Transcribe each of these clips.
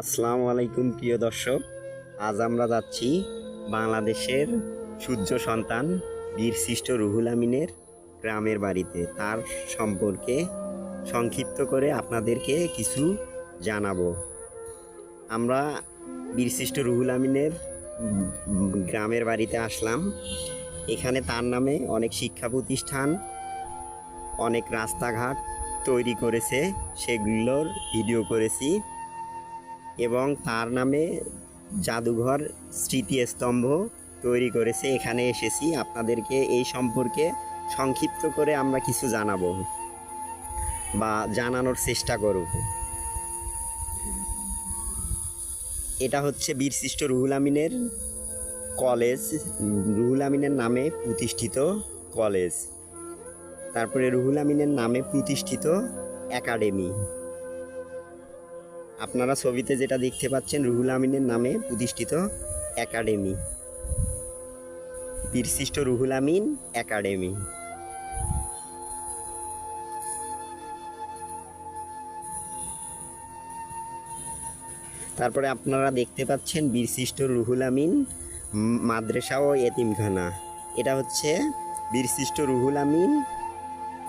আসসালামু আলাইকুম প্রিয় দর্শক। আজ আমরা যাচ্ছি বাংলাদেশের সূর্য সন্তান বীরশ্রেষ্ঠ রুহুল আমিনের গ্রামের বাড়িতে। তার সম্পর্কে সংক্ষিপ্ত করে আপনাদেরকে কিছু জানাবো। আমরা বীরশ্রেষ্ঠ রুহুল আমিনের গ্রামের বাড়িতে আসলাম। এখানে তার নামে অনেক শিক্ষা প্রতিষ্ঠান, অনেক রাস্তাঘাট তৈরি করেছে, সেগুলোর ভিডিও করেছি এবং তার নামে জাদুঘর স্মৃতিস্তম্ভ তৈরি করেছে। এখানে এসেছি আপনাদেরকে এই সম্পর্কে সংক্ষিপ্ত করে আমরা কিছু জানাবো বা জানানোর চেষ্টা করব। এটা হচ্ছে বীরশ্রেষ্ঠ রুহুল আমিনের কলেজ, রুহুল আমিনের নামে প্রতিষ্ঠিত কলেজ। তারপরে রুহুল আমিনের নামে প্রতিষ্ঠিত একাডেমি। আপনারা ছবিতে যেটা দেখতে পাচ্ছেন রুহুল আমিনের নামে প্রতিষ্ঠিত একাডেমি, বীরশ্রেষ্ঠ রুহুল আমিন একাডেমি। তারপরে আপনারা দেখতে পাচ্ছেন বীরশ্রেষ্ঠ রুহুল আমিন মাদ্রাসা ও এতিমখানা। এটা হচ্ছে বীরশ্রেষ্ঠ রুহুল আমিন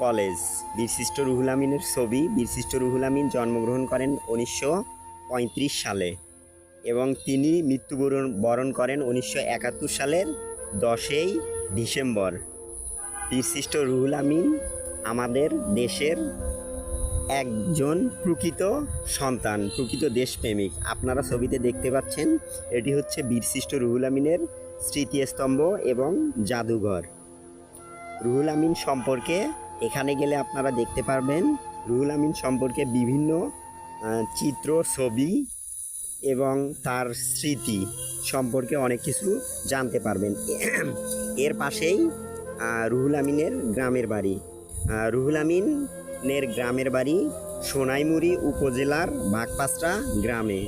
কলেজ। বীরশ্রেষ্ঠ রুহুল আমিনের ছবি। বীরশ্রেষ্ঠ রুহুল আমিন জন্মগ্রহণ করেন 1935 সালে এবং তিনি মৃত্যুবরণ করেন 1971 সালের 10ই ডিসেম্বর। বীরশ্রেষ্ঠ রুহুল আমিন আমাদের দেশের একজন প্রকৃত সন্তান, প্রকৃত দেশপ্রেমিক। আপনারা ছবিতে দেখতে পাচ্ছেন এটি হচ্ছে বীরশ্রেষ্ঠ রুহুল আমিনের স্মৃতিস্তম্ভ এবং জাদুঘর। রুহুল আমিন সম্পর্কে এখানে গেলে আপনারা দেখতে পারবেন রুহুল আমিন সম্পর্কে বিভিন্ন চিত্র, ছবি এবং তার স্মৃতি সম্পর্কে অনেক কিছু জানতে পারবেন। এর পাশেই রুহুল আমিনের গ্রামের বাড়ি। রুহুল আমিনের গ্রামের বাড়ি সোনাইমুড়ি উপজেলার বাগপাচড়া গ্রামে।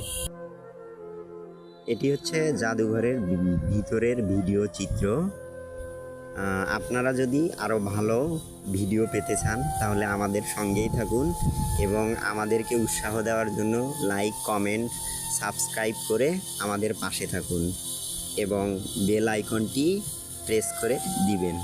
এটি হচ্ছে জাদুঘরের ভিতরের ভিডিও চিত্র। আপনারা যদি আরও ভালো ভিডিও পেতে চান তাহলে আমাদের সঙ্গেই থাকুন এবং আমাদেরকে উৎসাহ দেওয়ার জন্য লাইক, কমেন্ট, সাবস্ক্রাইব করে আমাদের পাশে থাকুন এবং বেল আইকনটি প্রেস করে দিবেন।